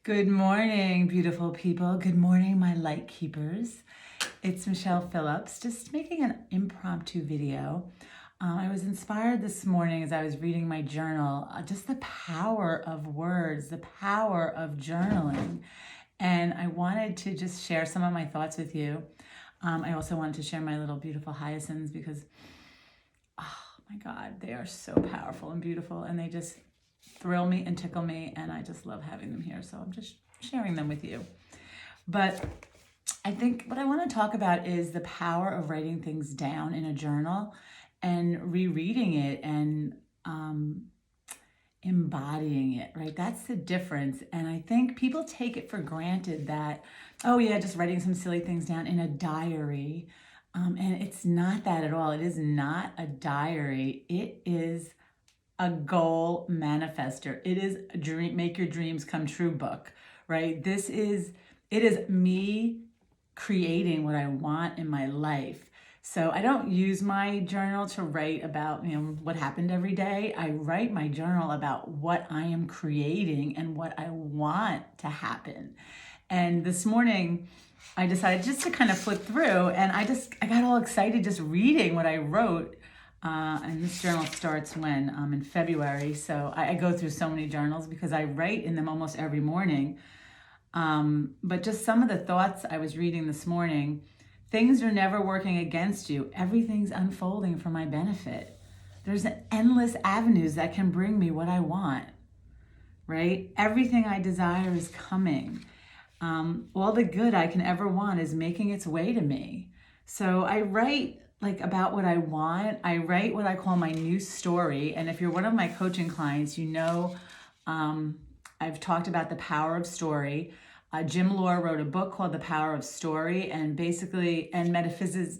Good morning, beautiful people. Good morning, my light keepers. It's Michele Phillips, just making an impromptu video. I was inspired this morning as I was reading my journal, just the power of words, the power of journaling. And I wanted to just share some of my thoughts with you. I also wanted to share my little beautiful hyacinths because, oh my God, they are so powerful and beautiful, and they just thrill me and tickle me, and I just love having them here. So I'm just sharing them with you. But I think what I want to talk about is the power of writing things down in a journal and rereading it and embodying it, right? That's the difference. And I think people take it for granted that, oh yeah, just writing some silly things down in a diary. And it's not that at all. It is not a diary. It is a goal manifester. It is a dream, make your dreams come true book, right? It is me creating what I want in my life. So I don't use my journal to write about, what happened every day. I write my journal about what I am creating and what I want to happen. And this morning, I decided just to kind of flip through, and I got all excited just reading what I wrote. And this journal starts in February. So I go through so many journals because I write in them almost every morning. But just some of the thoughts I was reading this morning: things are never working against you. Everything's unfolding for my benefit. There's endless avenues that can bring me what I want, right? Everything I desire is coming. All the good I can ever want is making its way to me. So I write about what I want. I write what I call my new story. And if you're one of my coaching clients, I've talked about the power of story. Jim Lohr wrote a book called The Power of Story, and metaphysics,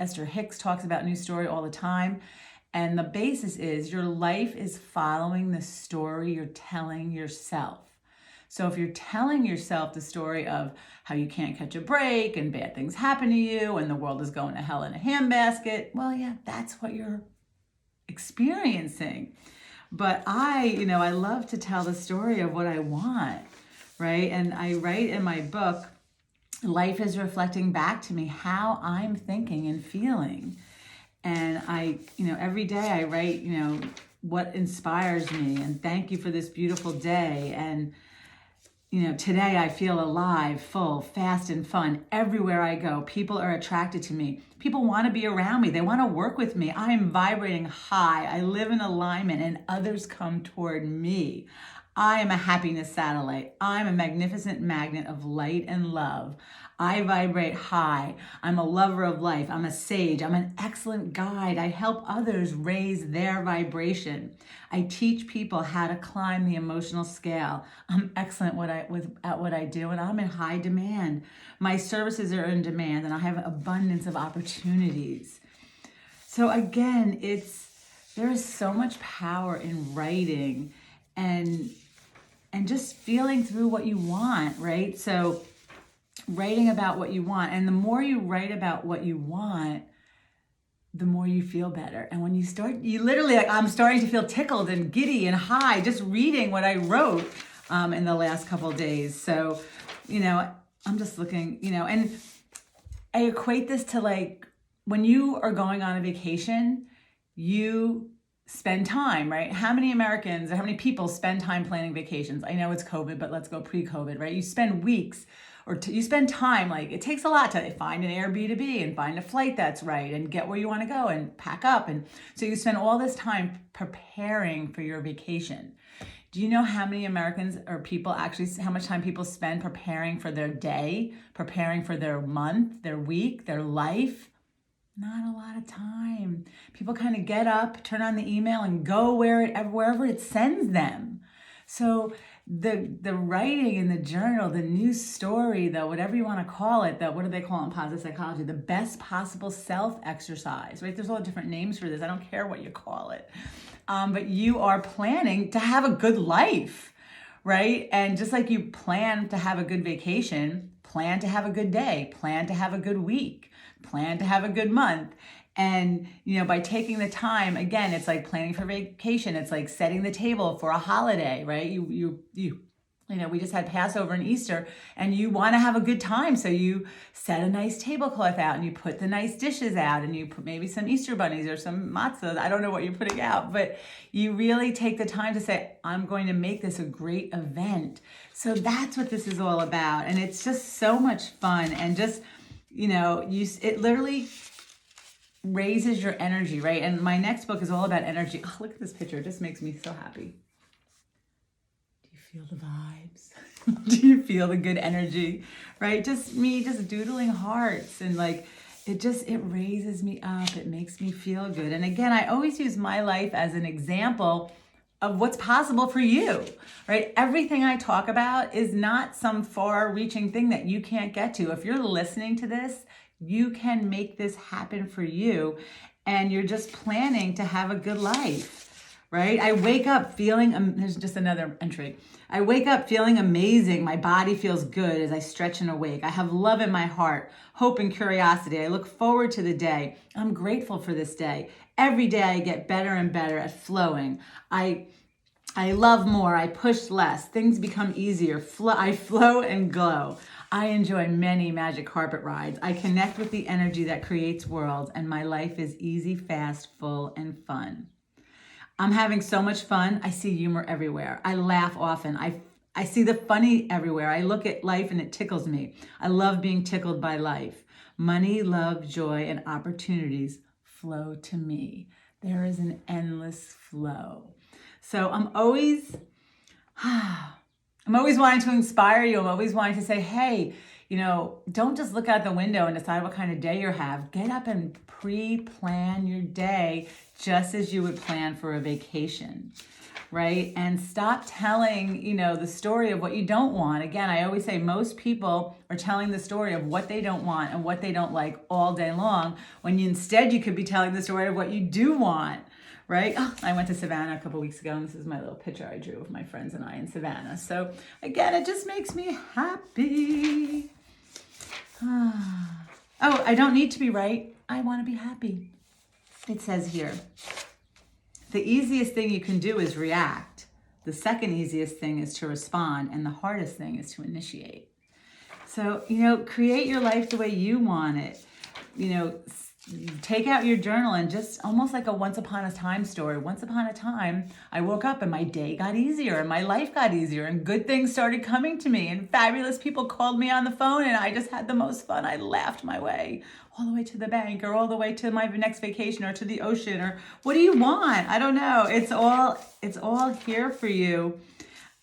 Esther Hicks talks about new story all the time. And the basis is your life is following the story you're telling yourself. So if you're telling yourself the story of how you can't catch a break and bad things happen to you and the world is going to hell in a handbasket, well, yeah, that's what you're experiencing. But I love to tell the story of what I want, right? And I write in my book, life is reflecting back to me how I'm thinking and feeling. And every day I write, what inspires me, and thank you for this beautiful day. And today I feel alive, full, fast, and fun. Everywhere I go, people are attracted to me. People want to be around me. They want to work with me. I am vibrating high. I live in alignment, and others come toward me. I am a happiness satellite. I'm a magnificent magnet of light and love. I vibrate high. I'm a lover of life. I'm a sage. I'm an excellent guide. I help others raise their vibration. I teach people how to climb the emotional scale. I'm excellent at what I do, and I'm in high demand. My services are in demand, and I have abundance of opportunities. So again, there is so much power in writing and just feeling through what you want, right? So writing about what you want, and the more you write about what you want, the more you feel better. And when you literally, I'm starting to feel tickled and giddy and high just reading what I wrote in the last couple of days. So, I'm just looking, and I equate this to when you are going on a vacation, you spend time, right? How many Americans or how many people spend time planning vacations? I know it's COVID, but let's go pre-COVID, right? You spend weeks you spend time, it takes a lot to find an Airbnb and find a flight that's right and get where you want to go and pack up. And so you spend all this time preparing for your vacation. Do you know how many Americans or people how much time people spend preparing for their day, preparing for their month, their week, their life? Not a lot of time. People kind of get up, turn on the email, and go wherever it sends them. So the writing in the journal, the new story, whatever you want to call it, what do they call it in positive psychology? The best possible self exercise, right? There's all different names for this. I don't care what you call it. But you are planning to have a good life, right? And just like you plan to have a good vacation, plan to have a good day, plan to have a good week, plan to have a good month. And, by taking the time, again, it's like planning for vacation. It's like setting the table for a holiday, right? You We just had Passover and Easter, and you want to have a good time. So you set a nice tablecloth out and you put the nice dishes out and you put maybe some Easter bunnies or some matzah. I don't know what you're putting out, but you really take the time to say, I'm going to make this a great event. So that's what this is all about. And it's just so much fun. And just, it literally raises your energy, right? And my next book is all about energy. Oh, look at this picture. It just makes me so happy. Feel the vibes? Do you feel the good energy? Right? Just me just doodling hearts, and it raises me up. It makes me feel good. And again, I always use my life as an example of what's possible for you, right? Everything I talk about is not some far-reaching thing that you can't get to. If you're listening to this, you can make this happen for you, and you're just planning to have a good life, right? I wake up feeling, there's just another entry. I wake up feeling amazing. My body feels good as I stretch and awake. I have love in my heart, hope and curiosity. I look forward to the day. I'm grateful for this day. Every day I get better and better at flowing. I love more. I push less. Things become easier. I flow and glow. I enjoy many magic carpet rides. I connect with the energy that creates worlds, and my life is easy, fast, full, and fun. I'm having so much fun. I see humor everywhere. I laugh often. I see the funny everywhere. I look at life and it tickles me. I love being tickled by life. Money, love, joy, and opportunities flow to me. There is an endless flow. So I'm always wanting to inspire you. I'm always wanting to say, hey, don't just look out the window and decide what kind of day you have. Get up and pre-plan your day just as you would plan for a vacation, right? And stop telling, the story of what you don't want. Again, I always say most people are telling the story of what they don't want and what they don't like all day long, when instead you could be telling the story of what you do want, right? Oh, I went to Savannah a couple weeks ago, and this is my little picture I drew of my friends and I in Savannah. So again, it just makes me happy. Oh, I don't need to be right. I want to be happy. It says here, the easiest thing you can do is react. The second easiest thing is to respond. And the hardest thing is to initiate. So, create your life the way you want it. Take out your journal and just almost like a once upon a time story. Once upon a time, I woke up and my day got easier and my life got easier and good things started coming to me and fabulous people called me on the phone and I just had the most fun. I laughed my way all the way to the bank or all the way to my next vacation or to the ocean, or what do you want? I don't know. It's all here for you.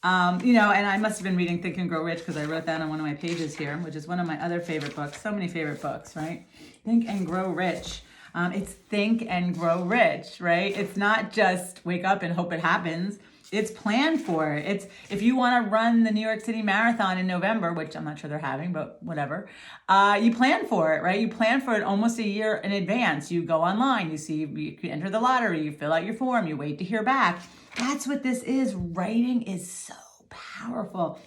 And I must have been reading Think and Grow Rich because I wrote that on one of my pages here, which is one of my other favorite books. So many favorite books, right? Think and Grow Rich. It's Think and Grow Rich, right? It's not just wake up and hope it happens. It's planned for. It's if you want to run the New York City Marathon in November, which I'm not sure they're having, but whatever. You plan for it, right? You plan for it almost a year in advance. You go online, you enter the lottery, you fill out your form, you wait to hear back. That's what this is. Writing is so powerful.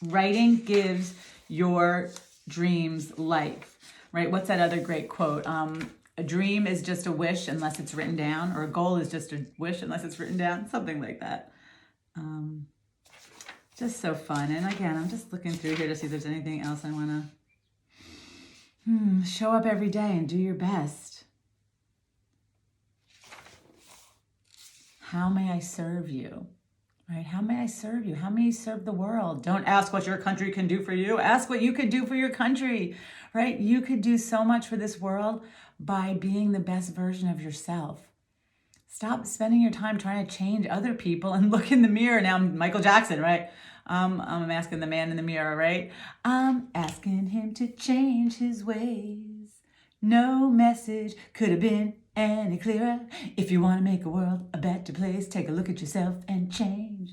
Writing gives your dreams life, right? What's that other great quote? A dream is just a wish unless it's written down, or a goal is just a wish unless it's written down, something like that. Just so fun. And again, I'm just looking through here to see if there's anything else I want to show up every day and do your best. How may I serve you? Right? How may I serve you? How may you serve the world? Don't ask what your country can do for you. Ask what you could do for your country, right? You could do so much for this world by being the best version of yourself. Stop spending your time trying to change other people and look in the mirror. Now I'm Michael Jackson, right? I'm asking the man in the mirror, right? I'm asking him to change his ways. No message could have been any clearer. If you want to make a world a better place, take a look at yourself and change.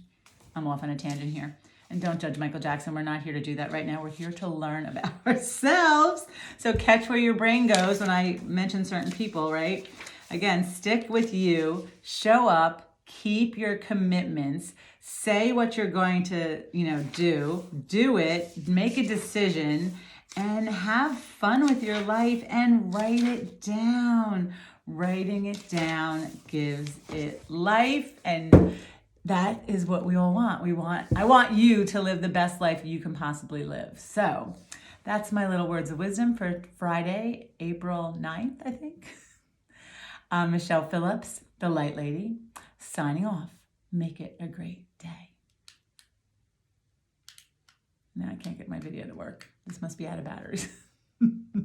I'm off on a tangent here. And don't judge Michael Jackson. We're not here to do that right now. We're here to learn about ourselves. So catch where your brain goes when I mention certain people, right? Again, stick with you, show up, keep your commitments, say what you're going to, do it, make a decision, and have fun with your life and write it down. Writing it down gives it life, and that is what we all want. I want you to live the best life you can possibly live. So that's my little words of wisdom for Friday, April 9th, I think. I'm Michele Phillips, the Light Lady, signing off. Make it a great day. Now I can't get my video to work. This must be out of batteries.